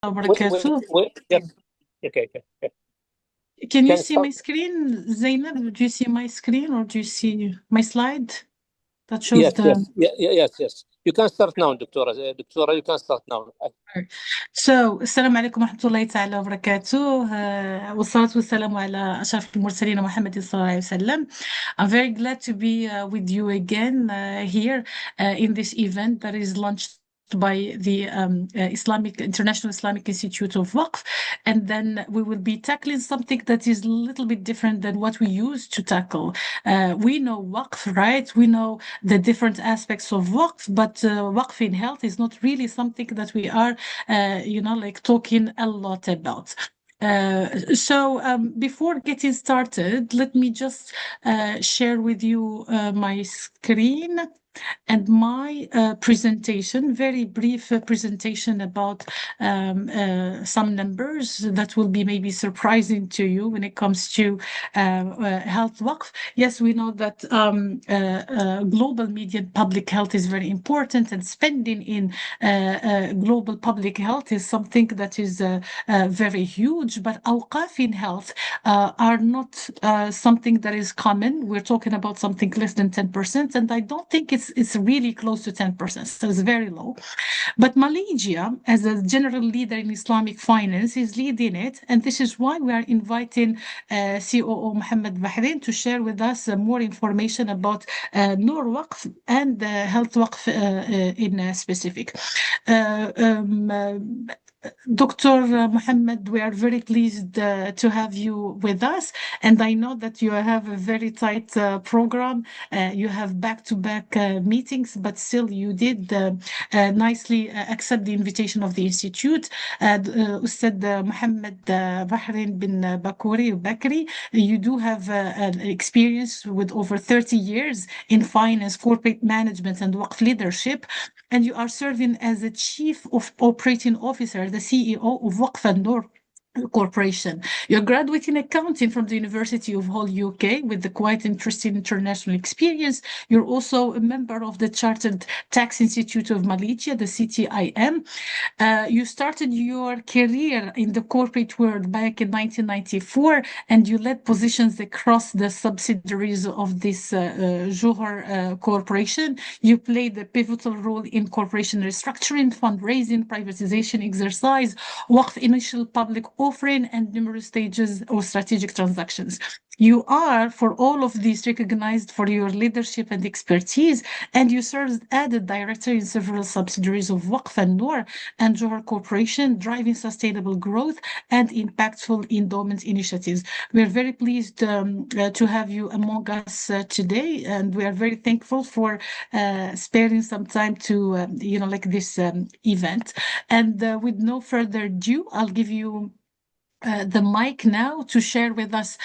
وبركاته. Yes. Okay. Can you Can see start. my screen, Zainab? Do you see my screen or do you see my slide that shows the... Yes. You can start now, Doctora. Doctora, you can start now. So, السلام عليكم ورحمة الله تعالى وبركاته. والصلاة والسلام على أشرف المرسلين محمد صلى الله عليه وسلم. I'm very glad to be with you again here in this event that is launched by the International Islamic Institute of Waqf, and then we will be tackling something that is a little bit different than what we used to tackle. We know Waqf, right? We know the different aspects of Waqf, but Waqf in health is not really something that we are, talking a lot about. Before getting started, let me just share with you my screen and my presentation, very brief presentation about some numbers that will be maybe surprising to you when it comes to health Waqf. Yes, we know that global median public health is very important, and spending in global public health is something that is very huge, but awqaf in health are not something that is common. We're talking about something less than 10%, and I don't think it's really close to 10%, so it's very low. But Malaysia, as a general leader in Islamic finance, is leading it, and this is why we are inviting COO Mohammed Bahrain to share with us more information about Noor Waqf and Health Waqf in specific. Dr. Mohammed, we are very pleased to have you with us, and I know that you have a very tight program. You have back-to-back meetings, but still you did nicely accept the invitation of the Institute. Ustad Mohammed Bahrain bin Bakri, you do have an experience with over 30 years in finance, corporate management, and Waqf leadership, and you are serving as the Chief of Operating Officer, the CEO of Waqf an-Noor Corporation. You're graduating accounting from the University of Hull, UK, with the quite interesting international experience. You're also a member of the Chartered Tax Institute of Malaysia, the CTIM. You started your career in the corporate world back in 1994, and you led positions across the subsidiaries of this Johor Corporation. You played a pivotal role in corporation restructuring, fundraising, privatization exercise, Waqf initial public offering, and numerous stages of strategic transactions. You are, for all of these, recognized for your leadership and expertise, and you served as a director in several subsidiaries of Waqf an-Noor and Johor Corporation, driving sustainable growth and impactful endowment initiatives. We are very pleased to have you among us today, and we are very thankful for sparing some time to, this event. And with no further ado, I'll give you the mic now to share with us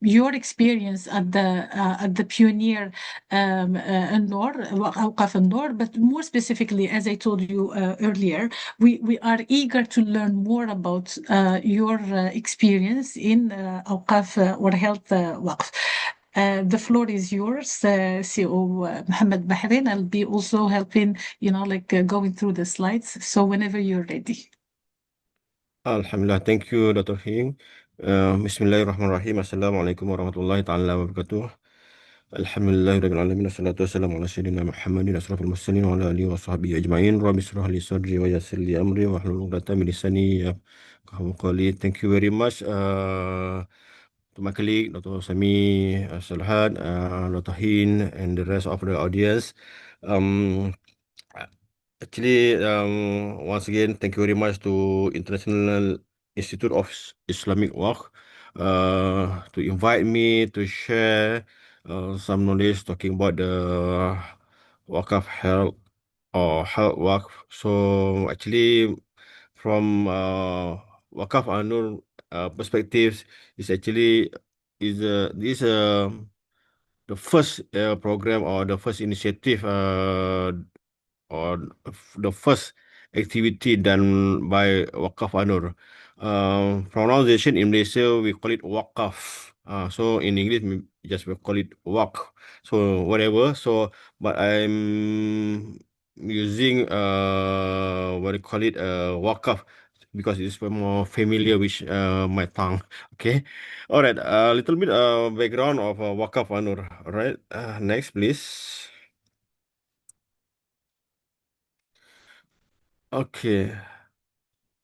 your experience at the Pioneer Noor, Awqaf an-Noor, but more specifically, as I told you earlier, we are eager to learn more about your experience in Awqaf or Health Waqf. The floor is yours, CEO Mohammed Bahrain. I'll be also helping, going through the slides. So whenever you're ready. Alhamdulillah, thank you, Dr. Hing. Bismillahirrahmanirrahim. Assalamualaikum warahmatullahi ta'ala wabarakatuh. Alhamdulillahirabbil alamin. Wassalatu wassalamu ala sayyidina Muhammadin asrafil mursalin wa ala alihi wa sahbihi ajma'in. Rabbi israh li sadri wa yassir li amri wa hlul 'uqdatam min lisani yafqahu qawli. Thank you very much to my colleague Dr. Sami Salhan, Dr. Hin, and the rest of the audience. Actually, once again, thank you very much to International Institute of Islamic Waqf to invite me to share some knowledge talking about the Waqf health or health Waqf. So actually, from Waqf an-Noor perspectives, is actually this the first program or the first initiative or the first activity done by Waqaf an-Noor. Pronunciation in Malaysia, we call it Waqaf. So in English, we call it Waqf. So whatever. So, but I'm using what do you call it, wakaf, because it's more familiar with my tongue. Okay, all right. A little bit background of wakaf Anur. All right. Next, please. Okay.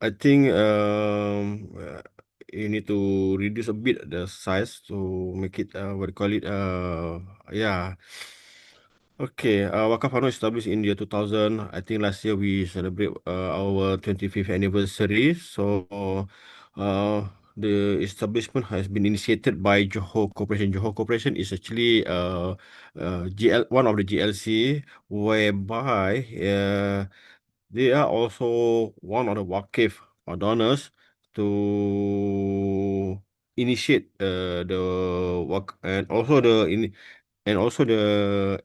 I think you need to reduce a bit the size to make it what do you call it, yeah. Okay, Wakafano established in the year 2000. I think last year we celebrate our 25th anniversary. So, the establishment has been initiated by Johor Corporation. Johor Corporation is actually GL, one of the GLC, whereby they are also one of the Waqif or donors to initiate the work, and also the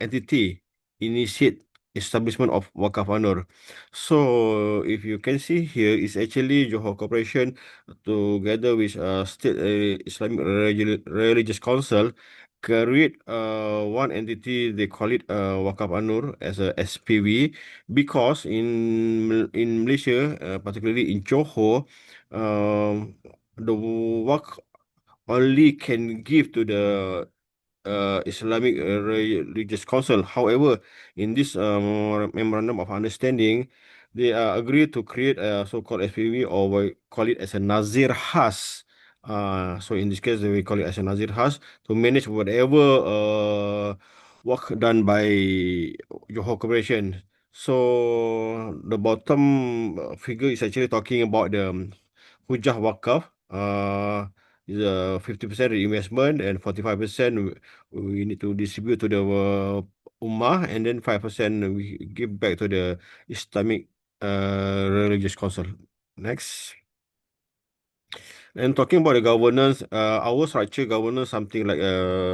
entity initiate establishment of Wakaf Anur. So if you can see here, it's actually Johor Corporation together with State Islamic Religious Council create one entity. They call it Wakaf Anur as a SPV, because in Malaysia, particularly in Johor, the work only can give to the Islamic Religious Council. However, in this memorandum of understanding, they agreed to create a so-called SPV, or we call it as a Nazir Khas. So in this case, we call it as a Nazir Khas to manage whatever work done by Johor Corporation. So the bottom figure is actually talking about the Hujah Wakaf. Is a 50% reinvestment, and 45% we need to distribute to the Ummah, and then 5% we give back to the Islamic Religious Council. Next. And talking about the governance, our structure governance something like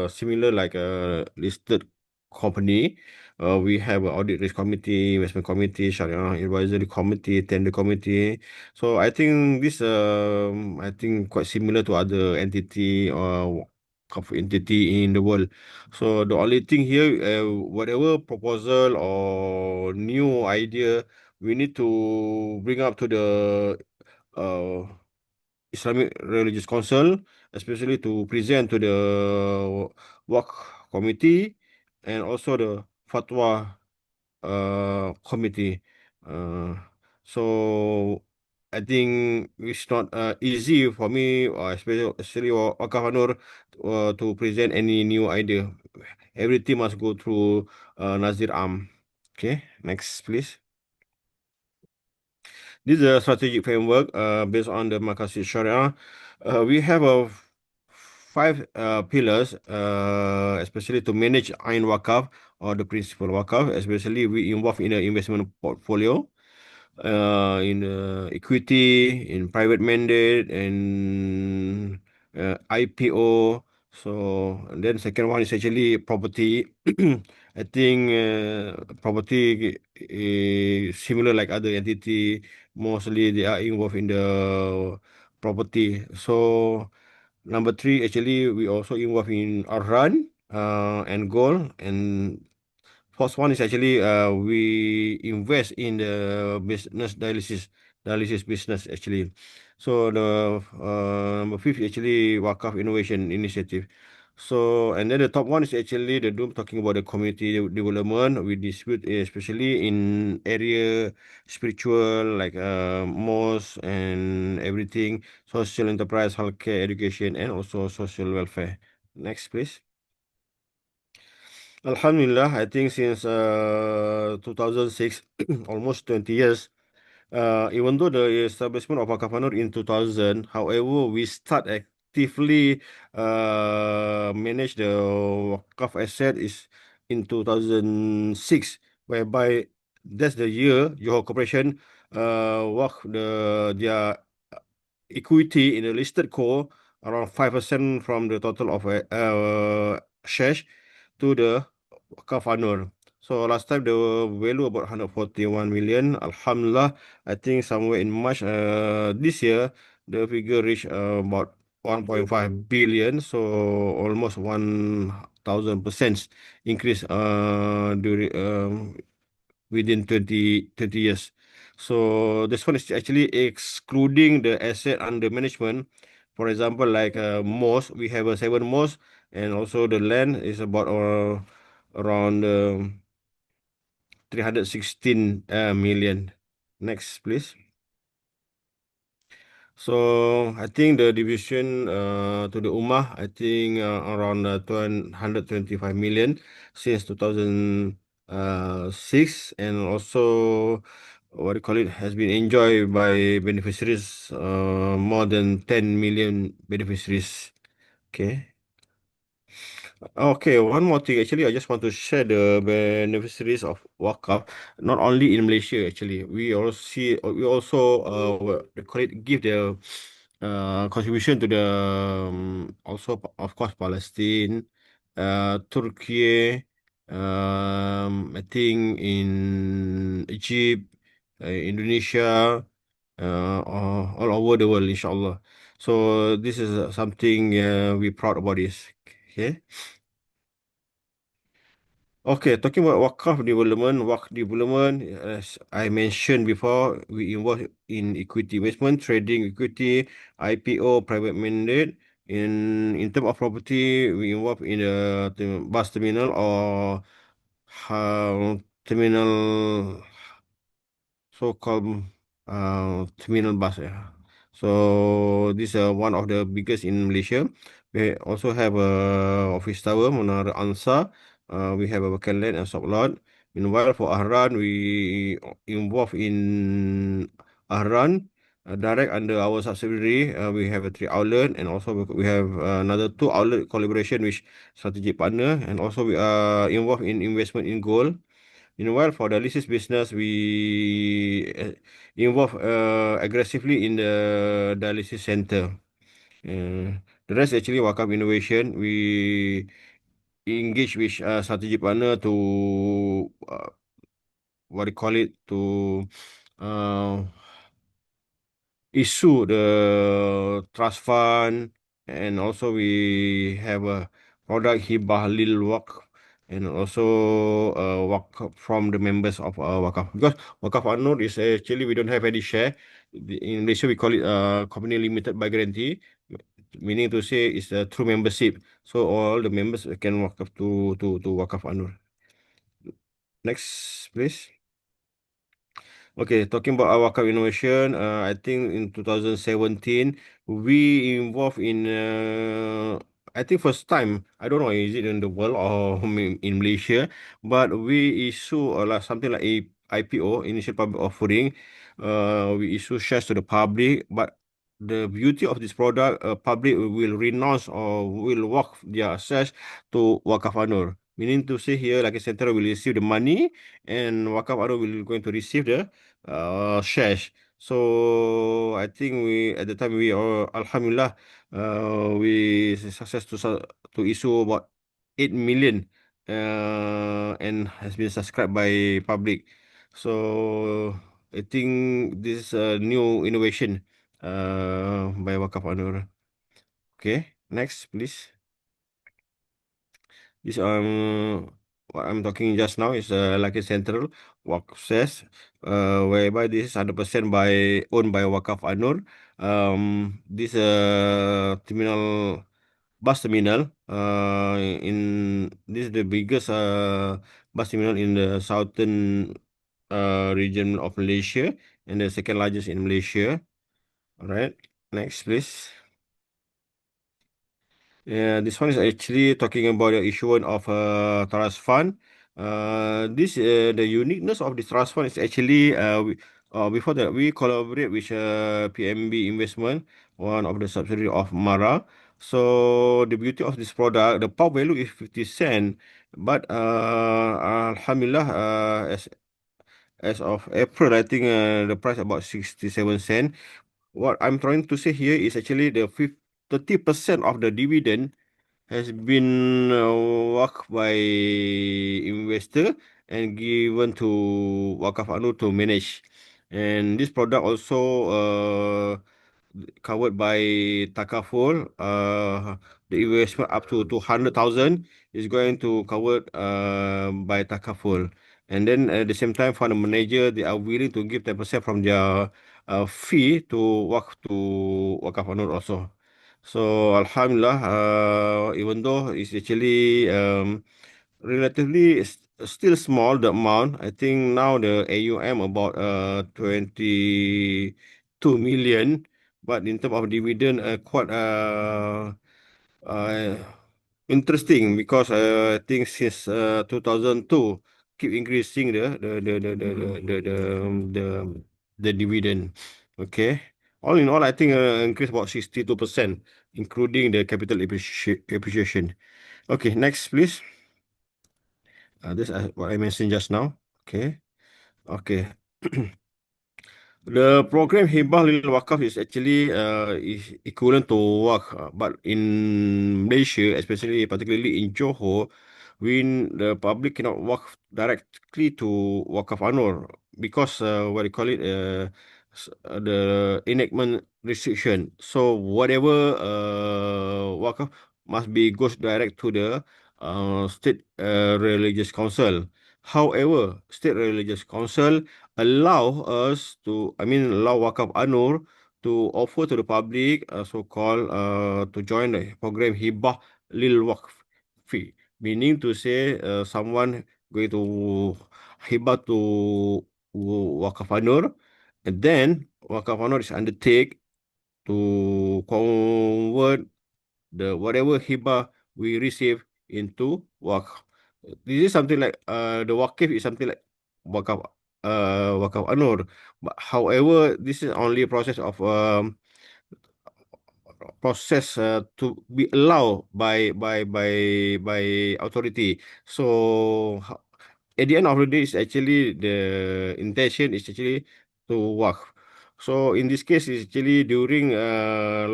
similar like a listed company. We have an audit risk committee, investment committee, Sharia advisory committee, tender committee. So I think quite similar to other entity or entity in the world. So the only thing here, whatever proposal or new idea, we need to bring up to the uh Islamic Religious Council, especially to present to the Waqf Committee and also the Fatwa Committee. Uh, so I think it's not easy for me, or especially Waqaf Anur, to present any new idea. Everything must go through Nazir Am. Okay, next please. This is a strategic framework based on the Maqasid Sharia. We have five pillars, especially to manage Ain Wakaf or the principal Wakaf, especially we involve in the investment portfolio, in equity, in private mandate, and IPO. So and then second one is actually property. I think property is similar like other entity. Mostly they are involved in the property. So number three, actually, we also involved in Arhan and gold. And first one is actually we invest in the business dialysis business actually. So the number fifth is actually Wakaf Innovation Initiative. So and then the top one is actually the Doom talking about the community development. We distribute especially in area spiritual like mosque and everything, social enterprise, healthcare, education, and also social welfare. Next, please. Alhamdulillah, I think since 2006, almost 20 years, even though the establishment of Wakafanur in 2000, however, we start actively manage the Wakaf asset is in 2006, whereby that's the year Johor Corporation work their equity in a listed co around 5% from the total of shares to the Kafanur. So last time the value about 141 million. Alhamdulillah, I think somewhere in March this year the figure reached about 1.5 billion. So almost 1,000% increase during within 20 years. So this one is actually excluding the asset under management. For example, like mosque, we have a 7 mosque, and also the land is about around 316 million. Next, please. So I think the division to the Ummah, I think around 225 million since 2006, and also what do you call it, has been enjoyed by beneficiaries, more than 10 million beneficiaries. Okay. Okay, one more thing. Actually, I just want to share the beneficiaries of Wakaf, not only in Malaysia. Actually, we also what they call it, give the contribution to the also of course Palestine, Turkey, I think in Egypt, Indonesia, all over the world, inshallah. So this is something we proud about this. Okay. Okay, talking about Wakaf development, as I mentioned before, we involve in equity investment, trading equity, IPO, private mandate. In terms of property, we involve in the bus terminal or terminal, so-called terminal bus. Yeah. So this is one of the biggest in Malaysia. We also have a office tower, Menara Ansar. We have a vacant land and shop lot. Meanwhile, for Ahran, we involved in Ahran. Direct under our subsidiary, we have a 3 outlet, and also we have another 2 outlet collaboration with strategic partner, and also we are involved in investment in gold. Meanwhile, for the leases business, we involve aggressively in the dialysis center. The rest actually Wakaf Innovation. We engage with strategic partner to what do you call it, to uh, issue the trust fund, and also we have a product Hibah Lil Waqf, and also Waqf from the members of Wakaf, because Wakaf Anur is actually we don't have any share. In Malaysia we call it company limited by guarantee, meaning to say it's a true membership, so all the members can Wakaf to Wakaf Anur. Next, please. Okay, talking about our Wakaf Innovation, I think in 2017 we involved in I think first time, I don't know is it in the world or in Malaysia, but we issue like something like a IPO, initial public offering. We issue shares to the public, but the beauty of this product, public will renounce or will walk their shares to Wakaf Anur. Meaning to say here, like a center will receive the money, and Wakaf Anur will going to receive the shares. So I think we at the time we are Alhamdulillah, we success to issue about 8 million, and has been subscribed by public. So I think this is a new innovation by Wakaf Anur. Okay, next please. This what I'm talking just now is like a central workforce, whereby this is 100% by owned by Wakaf Anur. This terminal bus terminal in this is the biggest bus terminal in the southern region of Malaysia, and the second largest in Malaysia. All right, next please. Yeah, this one is actually talking about the issuance of a trust fund. This the uniqueness of this trust fund is actually before that we collaborate with PMB Investment, one of the subsidiary of Mara. So the beauty of this product, the par value is 50 cent, but Alhamdulillah, as of April, I think the price about 67 cent. What I'm trying to say here is actually the 30% of the dividend has been worked by investor and given to Wakaf Anu to manage. And this product also covered by Takaful. The investment up to 200,000 is going to covered by Takaful. And then at the same time, fund manager, they are willing to give 10% from their fee to Wakaf Anur also. So Alhamdulillah, even though it's actually relatively still small the amount. I think now the AUM about 22 million, but in terms of dividend, quite uh, interesting because I think since 2002 keep increasing the dividend. Okay. All in all, I think increase about 62%, including the capital appreciation. Okay, next, please. This what I mentioned just now. Okay. Okay. The program Hibah Lil Wakaf is actually is equivalent to WAK, but in Malaysia, especially particularly in Johor, when the public cannot work directly to Wakaf Anur because what do you call it, the enactment restriction. So whatever Wakaf must be goes direct to the state religious council. However, state religious council allow us to, I mean, allow Wakaf Anur to offer to the public, so-called, to join the program Hibah Lil Waqf fee, meaning to say, someone going to hibah to Wakaf Anur, and then Wakaf Anur is undertake to convert the whatever hibah we receive into wakaf. This is something like the wakif is something like wakaf wakaf anur. But however, this is only a process of process to be allowed by authority. So at the end of the day, it's actually the intention is actually to work. So in this case, it's actually during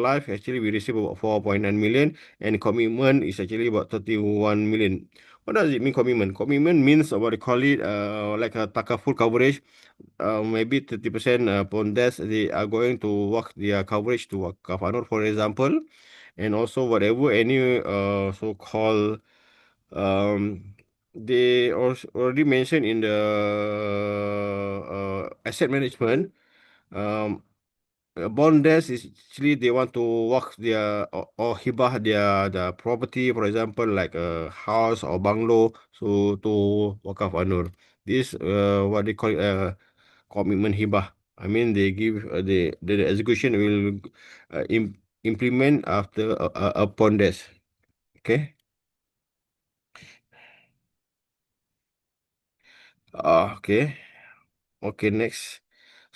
life, actually we receive about 4.9 million, and commitment is actually about 31 million. What does it mean, commitment? Commitment means what they call it, like a taka full coverage. Maybe 30% upon that, they are going to work their coverage to Kafanur, for example, and also whatever any so-called they also already mentioned in the asset management. Um, bond desk is actually they want to work their or hibah their the property, for example, like a house or bungalow, so to Wakaf Anur. This what they call it, commitment hibah. I mean, they give the execution will implement after upon this. Okay. Okay. Okay, next.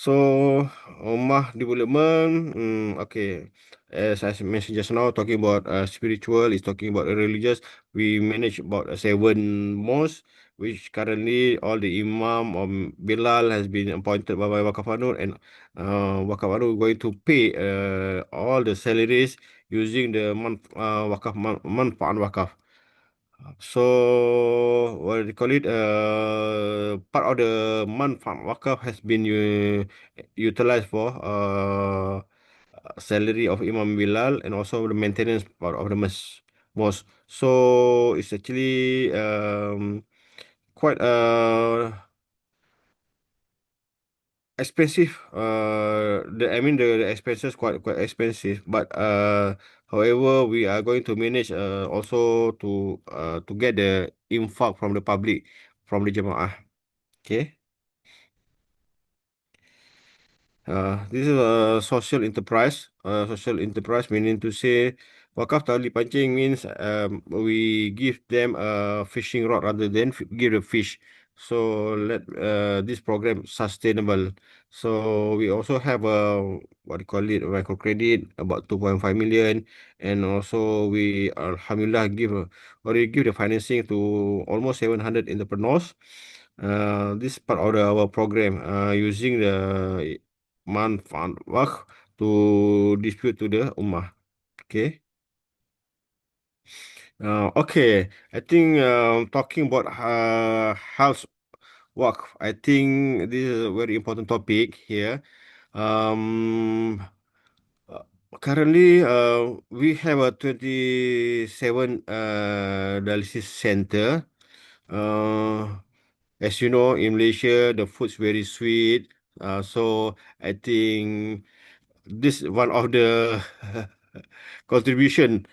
So, Ummah development, okay. As I mentioned just now, talking about spiritual, is talking about religious. We manage about seven mosques, which currently all the imam or Bilal has been appointed by Wakaf Anur, and Wakaf Anur going to pay all the salaries using the manfaat wakaf. So what do you call it? Part of the month from wakaf has been utilized for salary of Imam Bilal and also the maintenance part of the mosque. So it's actually quite expensive. The expenses quite expensive, but however, we are going to manage also to get the infak from the public, from the jemaah. Okay. This is a social enterprise. Social enterprise meaning to say, wakaf tali pancing means we give them a fishing rod rather than give the fish. So let this program sustainable. So we also have a what do you call it, microcredit about 2.5 million, and also we alhamdulillah already give the financing to almost 700 entrepreneurs. This part of our program using the manfaat waqf to dispute to the ummah. Okay. Okay. I think talking about house waqf, I think this is a very important topic here. Um, uh, Currently, we have a 27 dialysis center. Uh, as you know, in Malaysia, the food's very sweet. So I think this one of the contribution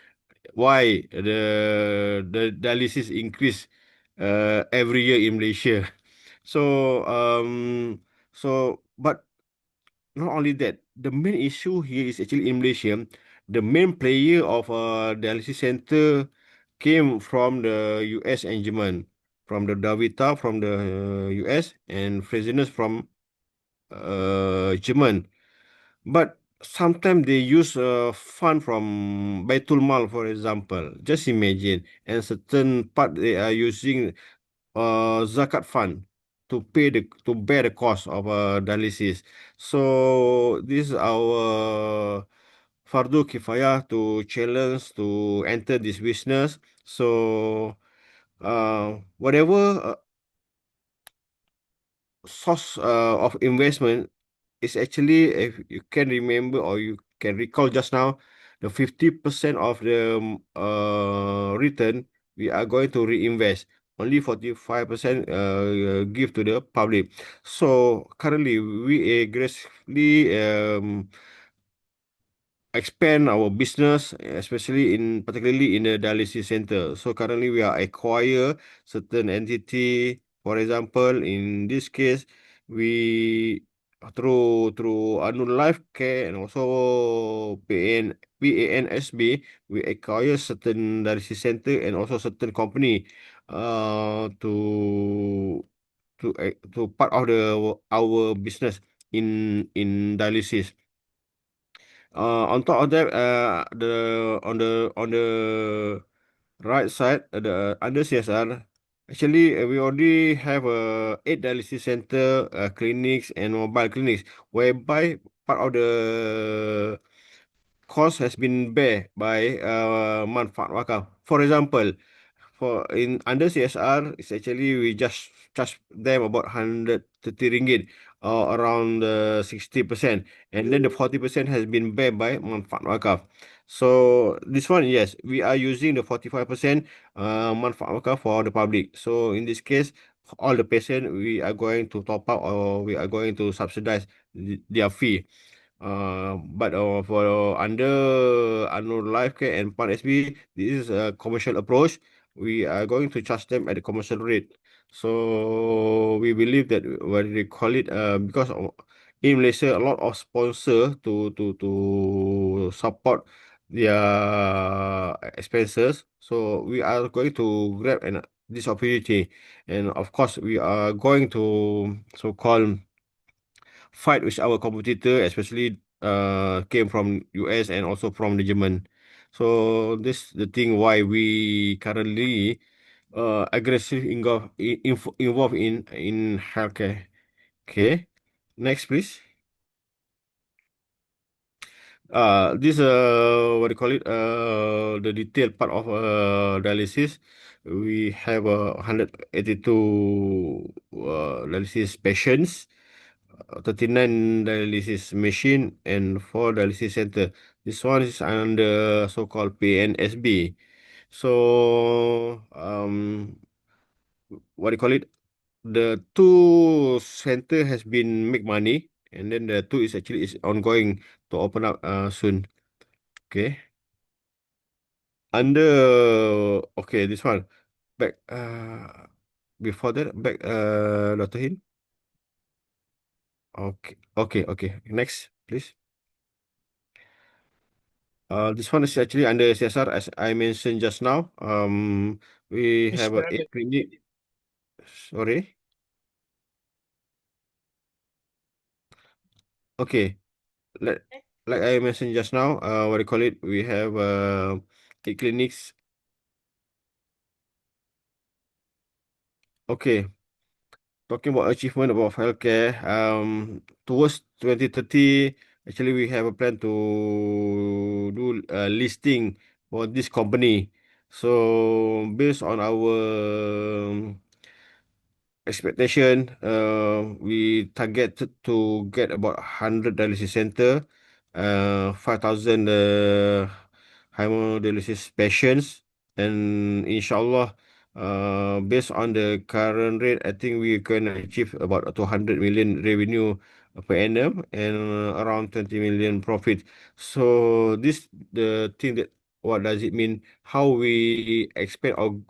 why the dialysis increase every year in Malaysia. So but not only that, the main issue here is actually in Malaysia, the main player of a dialysis center came from the US and German, from the Davita from the US and Fresenius from German. But sometimes they use a fund from Baitul Mal, for example. Just imagine, and certain part they are using zakat fund to bear the cost of dialysis. So this is our fardu kifayah to challenge to enter this business. So whatever source of investment is actually, if you can remember or you can recall just now, the 50% of the return we are going to reinvest. Only 45% give to the public. So currently we aggressively expand our business, especially in particularly in the dialysis center. So currently we are acquire certain entity. For example, in this case, we through Anul Life Care and also PANSB, we acquire certain dialysis center and also certain company to part of the our business in dialysis. On top of that, on the right side, under CSR, actually we already have eight dialysis center, clinics and mobile clinics, whereby part of the cost has been bear by manfaat wakaf. For example, for in under CSR, it's actually we just charge them about 130 ringgit or around 60%, and then the 40% has been bear by manfaat wakaf. So this one, yes, we are using the 45% manfaat wakaf for the public. So in this case, for all the patient, we are going to top up or we are going to subsidize their fee. But for under Anur Life Care and Pan SB, this is a commercial approach. We are going to charge them at the commercial rate. So we believe that what they call it, because in Malaysia, a lot of sponsor to support their expenses. So we are going to grab this opportunity, and of course, we are going to so-called fight with our competitor, especially came from US and also from the German. So this the thing why we currently aggressive involved in healthcare. Okay, next please. This what do you call it? The detailed part of dialysis. We have 182 dialysis patients, 39 dialysis machine, and 4 dialysis center. This one is under so-called PNSB. So, what do you call it? The two center has been make money, and then the two is actually is ongoing to open up soon. Okay. Okay, this one. Back before that, back Dr. Hin. Okay. Next, please. This one is actually under CSR, as I mentioned just now. We have a Mr. clinic. Sorry. Okay. Like like I mentioned just now, what do you call it? We have eight clinics. Okay. Talking about achievement about healthcare, towards 2030, actually we have a plan to do a listing for this company. So based on our expectation, we targeted to get about 100 dialysis center, 5,000 hemodialysis patients, and inshallah, Based on the current rate, I think we can achieve about 200 million revenue per annum and around 20 million profit. So this the thing that what does it mean? How we expand or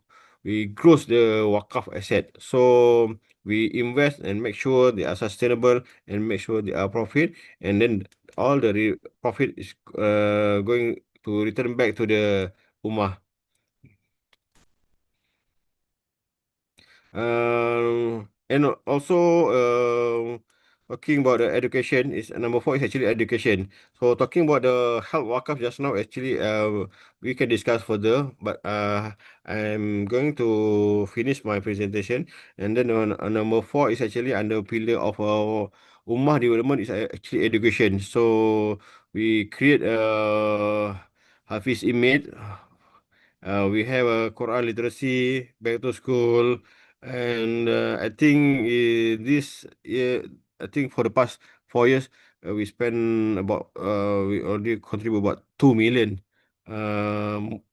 we grow the Wakaf asset. So we invest and make sure they are sustainable and make sure they are profit, and then all the profit is going to return back to the Ummah. And also, talking about the education is number four is actually education. So talking about the health wakaf just now, actually, we can discuss further. But I'm going to finish my presentation, and then on number four is actually under pillar of our ummah development is actually education. So we create a Hafiz image. We have a Quran literacy back to school, and I think this year, I think for the past 4 years, we spend about we already contribute about 2 million,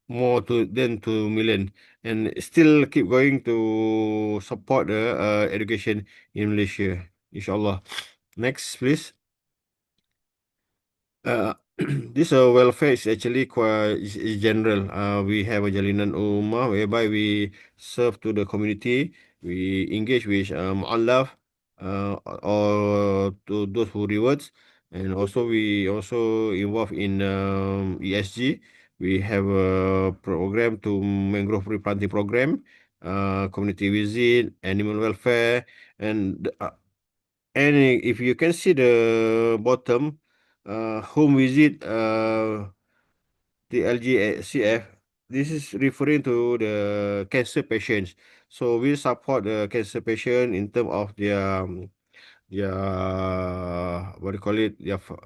more to than 2 million, and still keep going to support the education in Malaysia, inshallah. Next, please. Uh, this welfare is actually quite is general. We have a Jalinan Ummah whereby we serve to the community. We engage with Allah or to those who rewards, and also we also involved in ESG. We have a program to mangrove replanting program, community visit, animal welfare, and if you can see the bottom, home visit, the LGCF, this is referring to the cancer patients. So we support the cancer patient in terms of their what do you call it,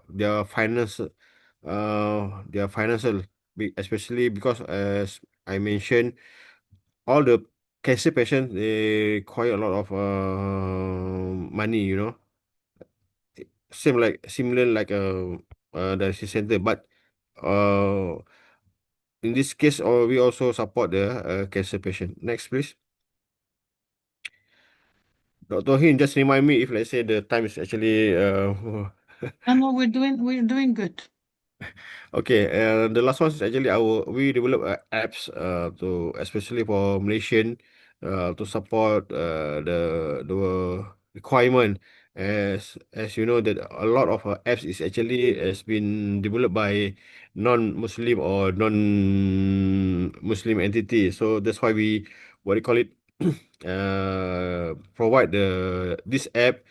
their finance, their financial, especially because as I mentioned, all the cancer patients they require a lot of money, same like similar like dialysis center, but uh in this case, we also support the cancer patient. Next, please. Dr. Hin, just remind me if let's say the time is actually No, we're doing good. okay. The last one is actually we develop apps to especially for Malaysian to support the requirement, as you know that a lot of apps is actually has been developed by non-Muslim or non-Muslim entity. So that's why we what do you call it provide this app.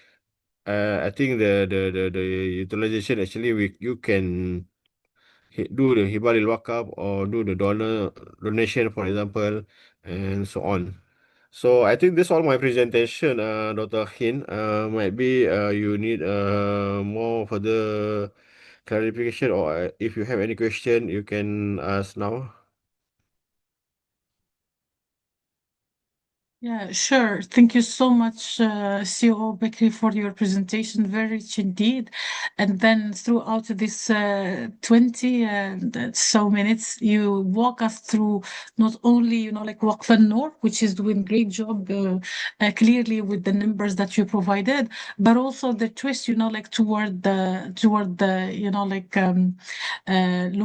I think the utilization actually you can do the Hibalil Wakaf or do the donation, for example, and so on. So I think that's all my presentation, Dr. Hin. Might be you need more further clarification, or if you have any question, you can ask now. Yeah, sure. Thank you so much, CEO Bekri, for your presentation. Very rich indeed. And then throughout this 20 and so minutes, you walk us through not only, like Waqf Noor, which is doing great job clearly with the numbers that you provided, but also the twist, like toward the, like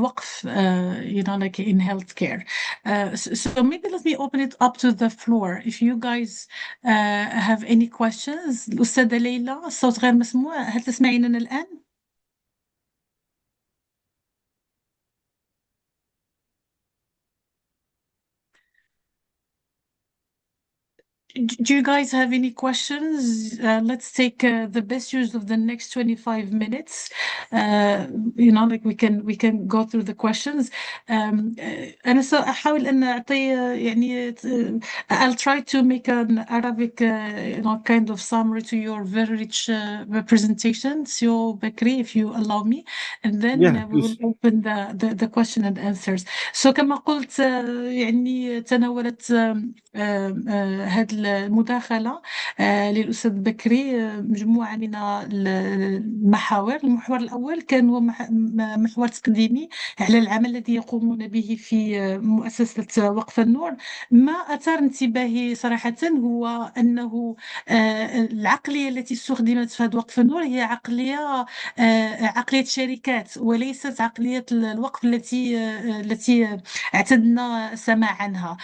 Waqf, like in healthcare. So maybe let me open it up to the floor. If you guys have any questions. الأستاذة ليلى، الصوت غير مسموع، هل تسمعيننا الآن؟ Do you guys have any questions? Let's take the best use of the next 25 minutes. Like we can go through the questions. أنا سأحاول أن أعطي يعني I'll try to make an Arabic kind of summary to your very rich presentation, So Bakri, if you allow me, and then Yeah, we will please. open the question and answers. So كما قلت يعني تناولت هذه المداخلة للأستاذ بكري مجموعة من المحاور. المحور الأول كان هو محور تقديمي على العمل الذي يقومون به في مؤسسة وقف النور. ما أثار انتباهي صراحة هو أنه العقلية التي استخدمت في هذا وقف النور هي عقلية شركات، وليست عقلية الوقف التي اعتدنا السماع عنها.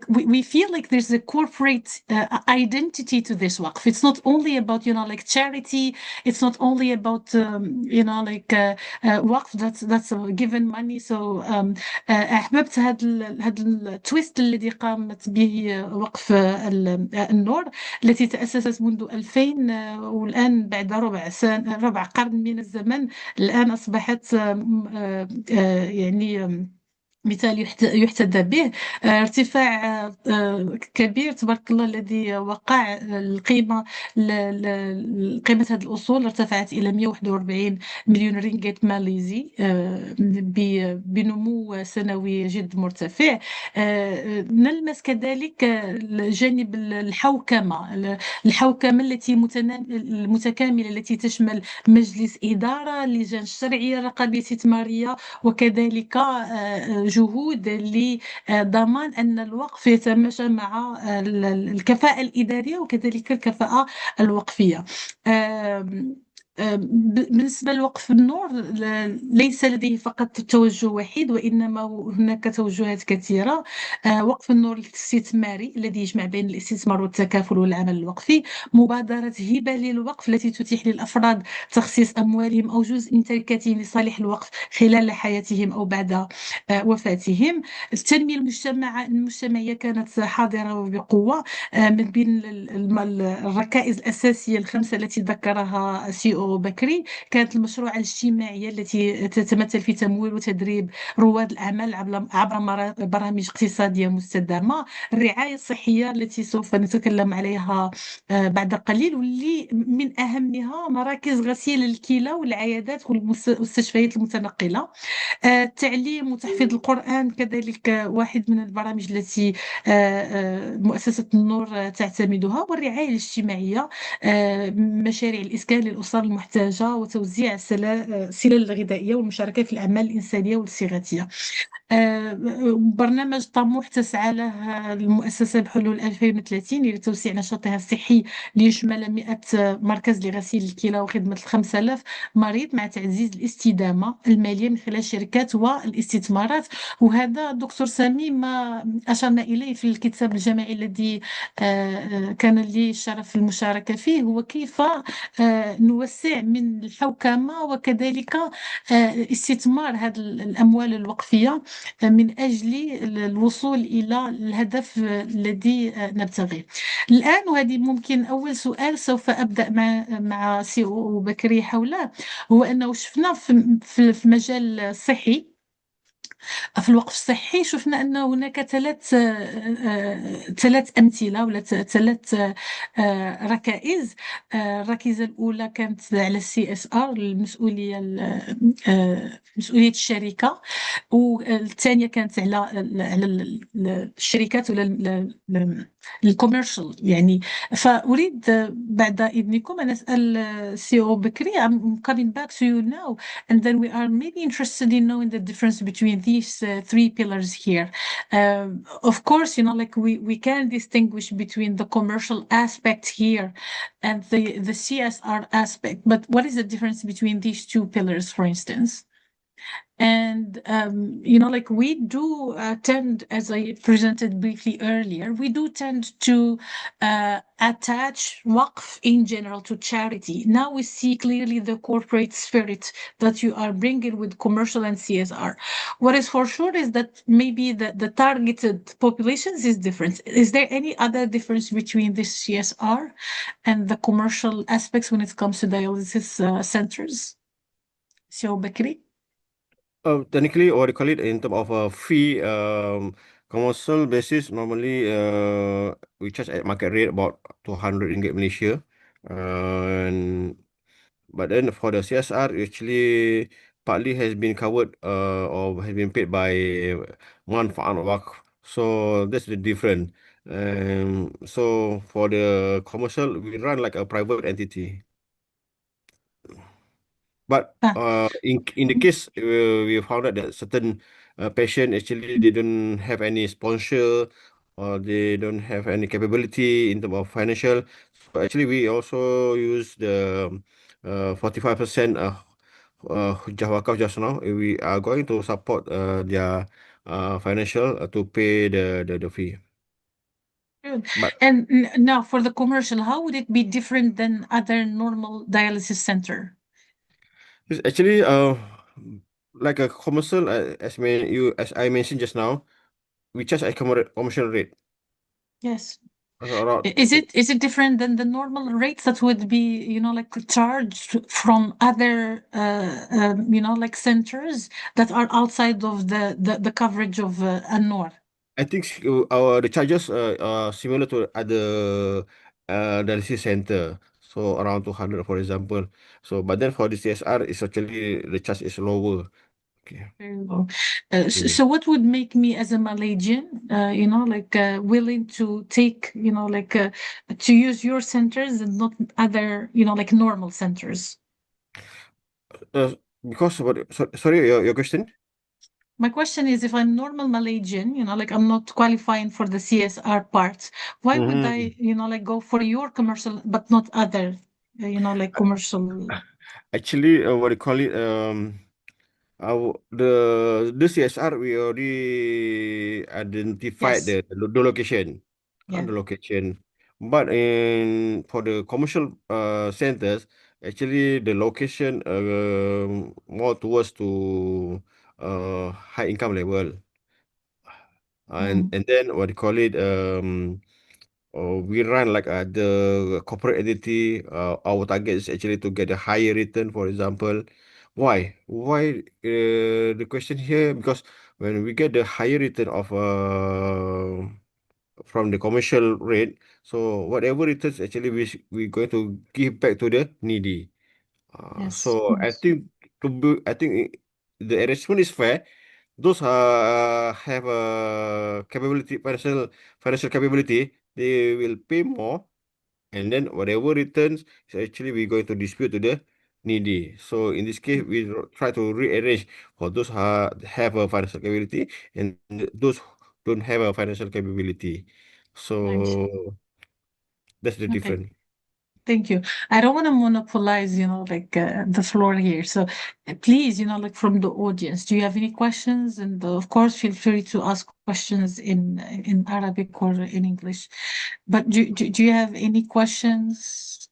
We feel like there's a corporate identity to this وقف. It's not only about like charity. It's not only about like وقف that's given money. So أحببت هذا التويست الذي قامت به وقف النور، التي تأسست منذ 2000 والآن بعد ربع قرن من الزمن الآن أصبحت يعني مثال يحتذى به. ارتفاع كبير تبارك الله الذي وقع. قيمة هذه الأصول ارتفعت إلى 141 مليون رينجيت ماليزي بنمو سنوي جد مرتفع. نلمس كذلك جانب الحوكمة التي المتكاملة التي تشمل مجلس إدارة، لجان شرعية، رقابية استثمارية، وكذلك جهود لضمان أن الوقف يتماشى مع الكفاءة الإدارية وكذلك الكفاءة الوقفية. بالنسبة لوقف النور ليس لديه فقط توجه وحيد، وإنما هناك توجهات كثيرة. وقف النور الاستثماري الذي يجمع بين الاستثمار والتكافل والعمل الوقفي. مبادرة هبة للوقف التي تتيح للأفراد تخصيص أموالهم أو جزء من تركتهم لصالح الوقف خلال حياتهم أو بعد وفاتهم. التنمية المجتمعية كانت حاضرة وبقوة. من بين الركائز الأساسية الخمسة التي ذكرها CEO بكري كانت المشروع الاجتماعية التي تتمثل في تمويل وتدريب رواد الأعمال عبر برامج اقتصادية مستدامة. الرعاية الصحية التي سوف نتكلم عليها بعد قليل، واللي من أهمها مراكز غسيل الكلى والعيادات والمستشفيات المتنقلة. التعليم وتحفيظ القرآن كذلك واحد من البرامج التي مؤسسة النور تعتمدها. والرعاية الاجتماعية، مشاريع الإسكان للأسر المحتاجة وتوزيع السلال الغذائية والمشاركة في الأعمال الإنسانية والصيغتية. برنامج طموح تسعى له المؤسسة بحلول 2030 لتوسيع نشاطها الصحي ليشمل 100 مركز لغسيل الكلى وخدمة 5000 مريض، مع تعزيز الاستدامة المالية من خلال الشركات والاستثمارات. وهذا دكتور سامي ما أشرنا إليه في الكتاب الجماعي الذي كان لي الشرف المشاركة فيه، هو كيف نوسع من الحوكمة وكذلك استثمار هذه الأموال الوقفية من أجل الوصول إلى الهدف الذي نبتغيه الآن. وهذه ممكن أول سؤال سوف أبدأ مع CEO بكري حوله، هو أنه شفنا في المجال الصحي، في الوقف الصحي شفنا أن هناك ثلاث أمثلة ولا ثلاث ركائز. الركيزة الأولى كانت على CSR، مسؤولية الشركة، والثانية كانت على الشركات ولا الكوميرشال يعني. فأريد بعد إذنكم أن أسأل CEO بكري. I'm coming back to you now, and then we are maybe interested in knowing the difference between these three pillars here. Of course, like we can distinguish between the commercial aspect here and the CSR aspect, but what is the difference between these two pillars, for instance? And like we do tend, as I presented briefly earlier, we do tend to attach waqf in general to charity. Now we see clearly the corporate spirit that you are bringing with commercial and CSR. What is for sure is that maybe the targeted populations is different. Is there any other difference between this CSR and the commercial aspects when it comes to dialysis centers? So Bakri? Technically, or call it in terms of a fee, commercial basis, normally we charge at market rate about 200 ringgit Malaysia. And but then for the CSR, actually partly has been covered or has been paid by Manfaat Waqf. So that's the difference. So for the commercial, we run like a private entity. But Ah, in the case we found out that certain patient actually they don't have any sponsor or they don't have any capability in terms of financial. So actually we also use the 45% Hujjah Wakaf just now. We are going to support their financial to pay the fee. good. But And now for the commercial, how would it be different than other normal dialysis center? it's actually like a commercial as I mentioned just now, we charge a commercial rate Yes. around. Is it different than the normal rates that would be, like charged from other, like centers that are outside of the coverage of Anor? I think our the charges are similar to other dialysis center, so around 200 for example. So but then for the CSR, it's actually the charge is lower. Okay. Very low. Mm. So what would make me as a Malaysian, like willing to take, to use your centers and not other, like normal centers? Uh, because sorry, your question. My question is, if I'm normal Malaysian, like I'm not qualifying for the CSR part, why would I, Mhm. like go for your commercial but not other, like commercial? Actually, what do you call it? The CSR we already identified Yes. the location, Yeah. the location. But in for the commercial centers, actually the location more towards to high income level, Mm. and then what do you call it? We run like the corporate entity. Our target is actually to get a higher return, for example. Why? Why? The question here, because when we get the higher return of from the commercial rate, so whatever returns actually we going to give back to the needy. Yes. So I Yes. think I think the arrangement is fair. Those have a capability financial capability, they will pay more, and then whatever returns is actually we're going to dispute to the needy. So in this case, we try to rearrange for those have a financial capability and those who don't have a financial capability. Right. So that's the Okay. difference. Thank you. I don't want to monopolize, like the floor here. So please, like from the audience, do you have any questions? And of course, feel free to ask questions in Arabic or in English. But do you have any questions?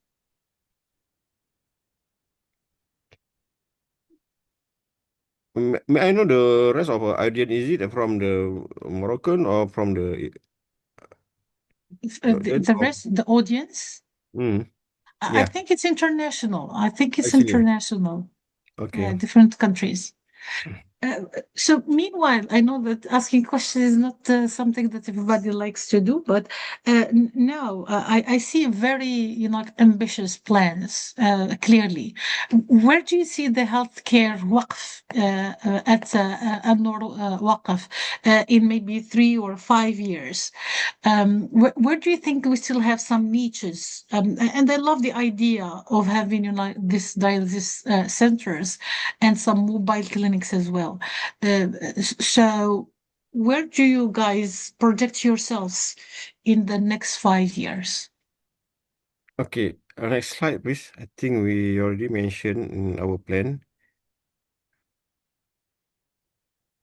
May I know the rest of Indian? Is it from the Moroccan or from the Jordan? The Or, rest, the audience? mm, I yeah, think it's international. I think it's actually, international, okay. different countries. So meanwhile, I know that asking questions is not something that everybody likes to do, but now I see very, ambitious plans clearly. Where do you see the healthcare waqf at Al-Noor Waqf in maybe 3 or 5 years? Where do you think we still have some niches? And I love the idea of having, this dialysis centers and some mobile clinics as well. So, where do you guys project yourselves in the next 5 years? Okay, next slide, please. I think we already mentioned in our plan.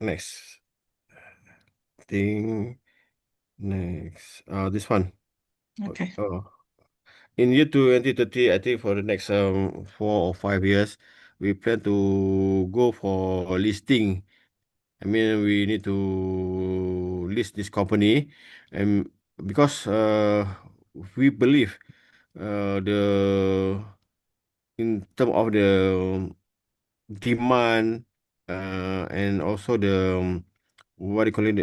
Next thing, next. This one. Okay. Oh, in year 2030, I think for the next 4 or 5 years, we plan to go for listing. I mean, we need to list this company, and because we believe the in term of the demand and also the what do you call it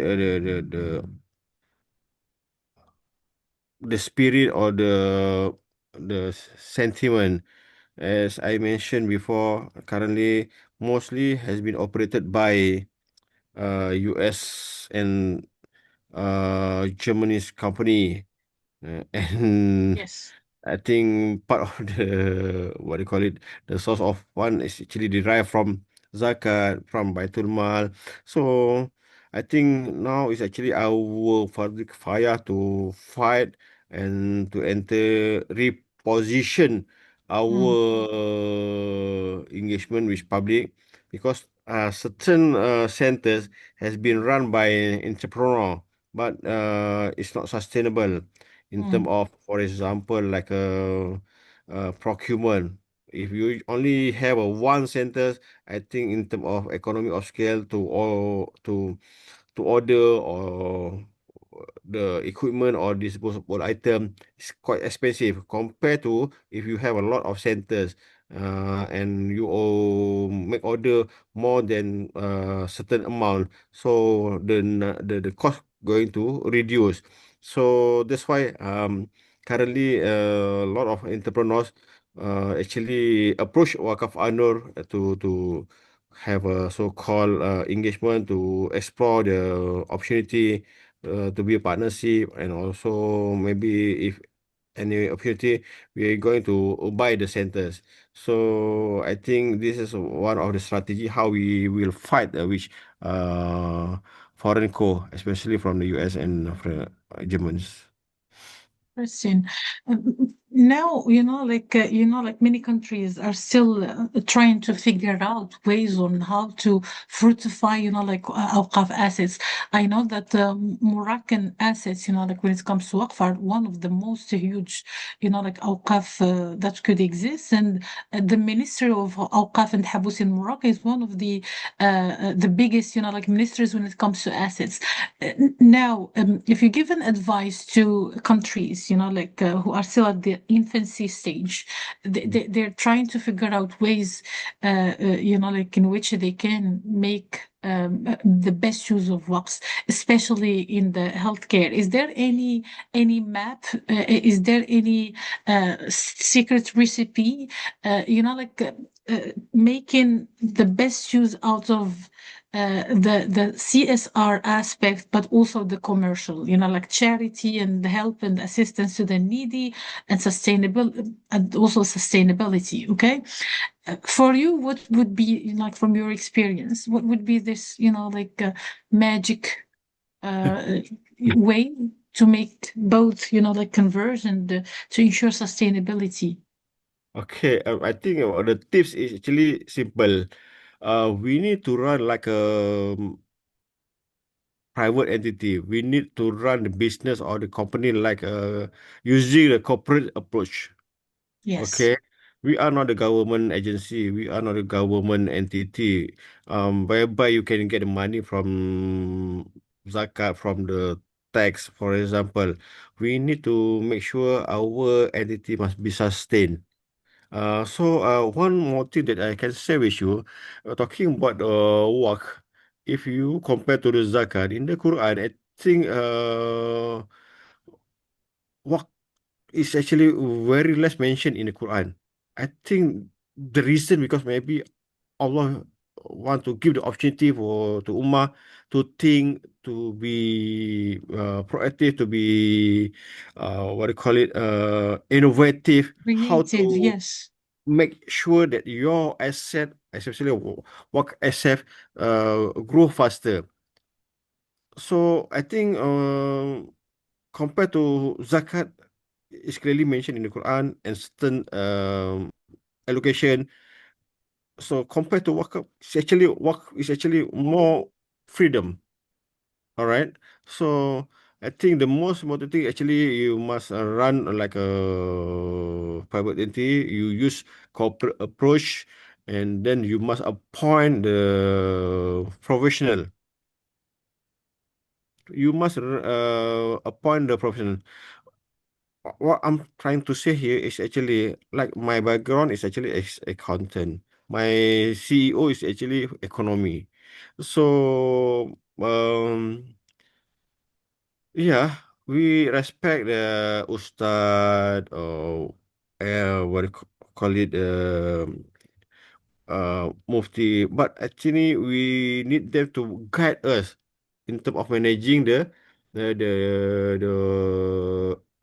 the spirit or the sentiment, as I mentioned before, currently mostly has been operated by US and Germany's company. And Yes. I think part of the what do you call it, the source of one is actually derived from zakat from Baitul Mal. So I think now is actually our Fardik Fire to fight and to enter reposition our Mm, engagement with public because certain centers has been run by entrepreneur, but it's not sustainable in terms mm, of, for example, like procurement. If you only have a one center, I think in terms of economy of scale to all to order or the equipment or disposable item is quite expensive compared to if you have a lot of centers and you all make order more than certain amount, so the cost going to reduce. So that's why currently a lot of entrepreneurs actually approach Wakaf Anur to have a so-called engagement to explore the opportunity to be a partnership, and also maybe if any opportunity we are going to buy the centers. So I think this is one of the strategy how we will fight which uh, foreign co, especially from the US and from Germans. Interesting. Now, like many countries are still trying to figure out ways on how to fructify, Awqaf assets. I know that Moroccan assets, like when it comes to Waqf, are one of the most huge, like Awqaf that could exist. And the Ministry of Awqaf and Habus in Morocco is one of the biggest, like ministries when it comes to assets. Now, if you give an advice to countries, who are still at the infancy stage, they're trying to figure out ways, in which they can make the best use of WAPs, especially in the healthcare. Is there any map? Is there any secret recipe? Making the best use out of the CSR aspect, but also the commercial, like charity and help and assistance to the needy and sustainable and also sustainability. Okay. For you, what would be like from your experience, what would be this, magic uh, way to make both, converge and to ensure sustainability? Okay, I think the tips is actually simple. We need to run like a private entity. We need to run the business or the company like using the corporate approach. Yes. Okay, we are not a government agency. We are not a government entity. Whereby you can get the money from zakat, from the tax, for example. We need to make sure our entity must be sustained. One more thing that I can share with you, talking about work, if you compare to the zakat in the Quran, I think work is actually very less mentioned in the Quran. I think the reason because maybe Allah want to give the opportunity for to Ummah to think, to be proactive, to be what do you call it, innovative, how Creative, to yes. make sure that your asset, especially work asset, grow faster. So I think compared to zakat, it's clearly mentioned in the Quran and certain allocation. So compared to work is actually more freedom. All right. So I think the most important thing actually you must run like a private entity. You use corporate approach, and then you must appoint the professional. You must appoint the professional. What I'm trying to say here is actually like my background is actually accountant. My CEO is actually economy. So yeah, we respect the ustad or what do you call it, mufti, but actually we need them to guide us in terms of managing the the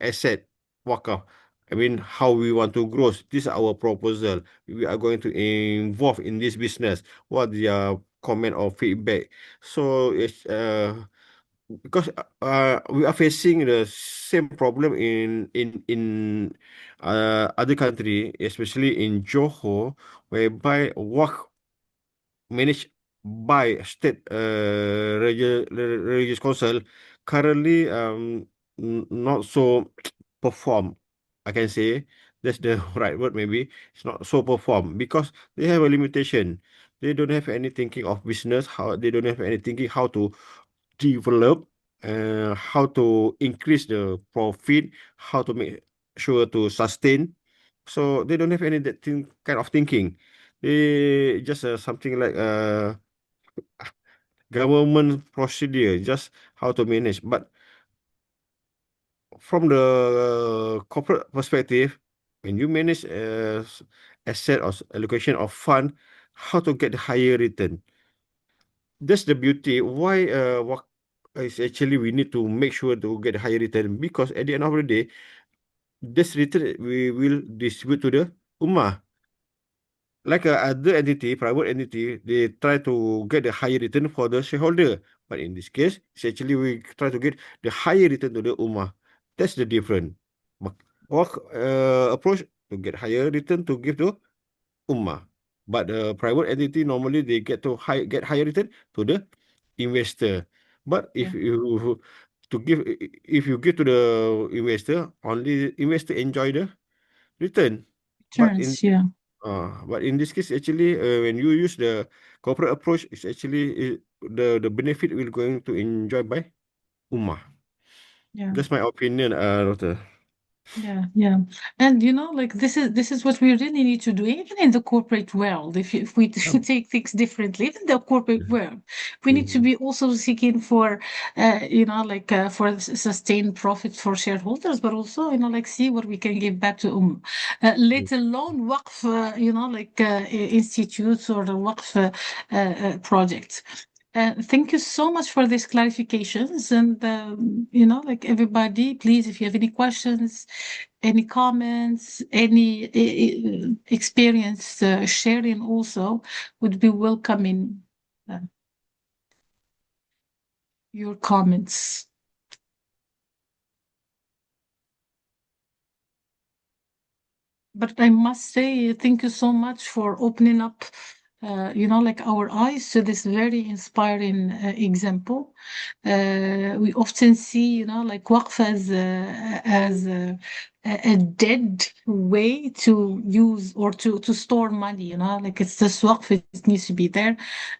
asset wakaf. I mean, how we want to grow. This is our proposal. We are going to involve in this business. What their comment or feedback? So it's because we are facing the same problem in other country, especially in Johor, whereby work managed by state religious council currently not so perform. I can say that's the right word. Maybe it's not so perform because they have a limitation. They don't have any thinking of business. How they don't have any thinking how to develop, how to increase the profit, how to make sure to sustain. So they don't have any that kind of thinking. They just something like government procedure, just how to manage. But from the corporate perspective, when you manage asset or allocation of fund, how to get the higher return. That's the beauty. Why what is actually we need to make sure to get higher return because at the end of the day, this return we will distribute to the ummah. Like a other entity, private entity, they try to get the higher return for the shareholder. But in this case, it's actually we try to get the higher return to the ummah. That's the difference. Work approach to get higher return to give to ummah. But the private entity normally they get higher return to the investor. But Yeah. if you to give if you give to the investor, only investor enjoy the return. But in Returns, yeah. but in this case, actually, when you use the corporate approach, it's actually the benefit will going to enjoy by ummah. Yeah. That's my opinion, Doctor. Yeah, yeah. And like this is what we really need to do, even in the corporate world. If we Yeah. take things differently, even the corporate world, we need to Mhm. be also seeking for, like for sustained profit for shareholders, but also, like see what we can give back to let alone waqf, like institutes or the waqf projects. Thank you so much for these clarifications. And, like everybody, please, if you have any questions, any comments, any experience sharing also would be welcoming uh, your comments. But I must say, thank you so much for opening up, like our eyes to this very inspiring example. We often see, like Waqf as a dead way to use or to store money, like it's just Waqf, it needs to be there.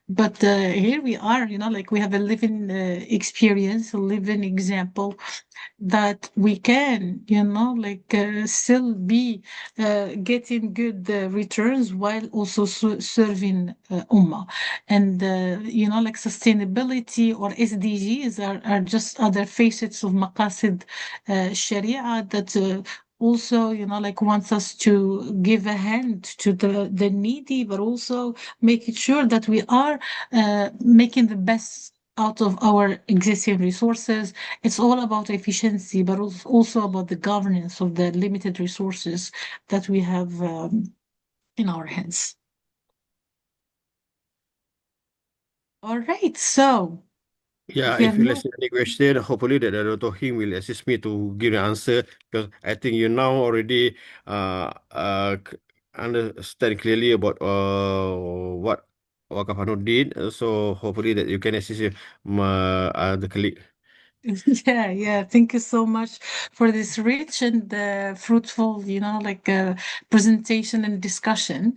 But here we are, like we have a living experience, a living example that we can, like still be getting good returns while also serving Ummah. And, like sustainability or SDGs are just other facets of Maqasid Sharia that also, like wants us to give a hand to the needy, but also making sure that we are making the best out of our existing resources. It's all about efficiency, but also about the governance of the limited resources that we have in our hands. All right, so Yeah, if you if have you no, listen any question, hopefully that Dr. Him will assist me to give the answer because I think you now already understand clearly about what Wakafano did. So hopefully that you can assist my the colleague. yeah, yeah. Thank you so much for this rich and fruitful, like presentation and discussion.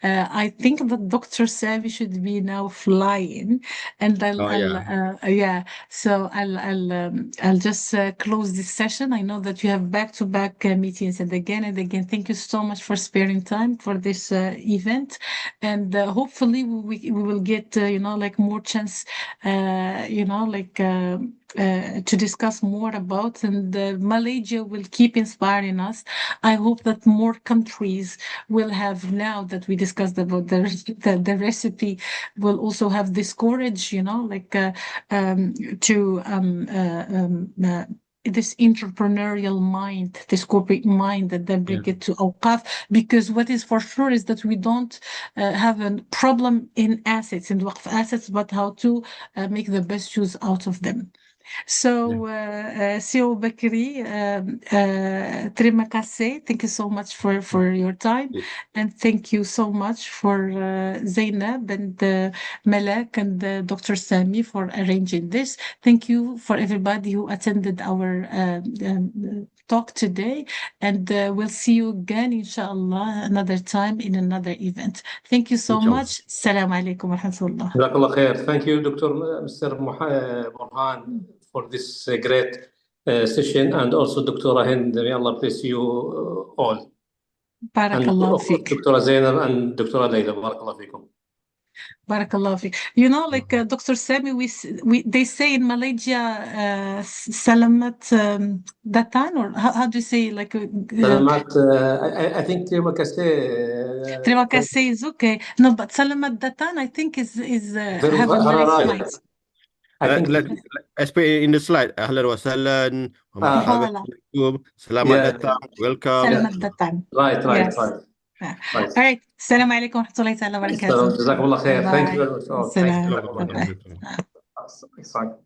I think that Dr. Savi should be now flying, and Oh yeah. yeah. So I'll just close this session. I know that you have back-to-back meetings, and again, thank you so much for sparing time for this event, and hopefully we will get, like more chance, like. to discuss more about, and Malaysia will keep inspiring us. I hope that more countries will have, now that we discussed about the recipe, will also have this courage, like this entrepreneurial mind, this corporate mind, that then bring it to Awqaf, because what is for sure is that we don't have a problem in assets, in Waqf assets, but how to make the best use out of them. So, CEO Bakri, terima kasih. Thank you so much for your time. And thank you so much for Zainab and Malak and Dr. Sami for arranging this. Thank you for everybody who attended our talk today. And we'll see you again, inshallah, another time in another event. Thank you so Inshallah. much. Assalamu alaikum wa rahmatullah. Jazakallah khair. Thank you, Mr. Burhan, for this great session, and also Dr. Hind. May Allah bless you all. And Barakallah of course, fik. Dr. Zainab and Dr. Layla. Barakallah fikum. Barakallah fik. Like Dr. Sami, they say in Malaysia, Salamat Datan, or how do you say, like Salamat, I think terima kasih. Terima kasih is okay. No, but Salamat Datan, I think is Very have a nice right. flight. I think As per in the slide, ahlan wa sahlan, Assalamualaikum, selamat datang, welcome. Salamat Datan. Right. Yes. All right. Assalamu alaikum wa rahmatullahi wa barakatuh. Jazakallah khair. Thank you very much. Bye. Thank you. Bye. Bye.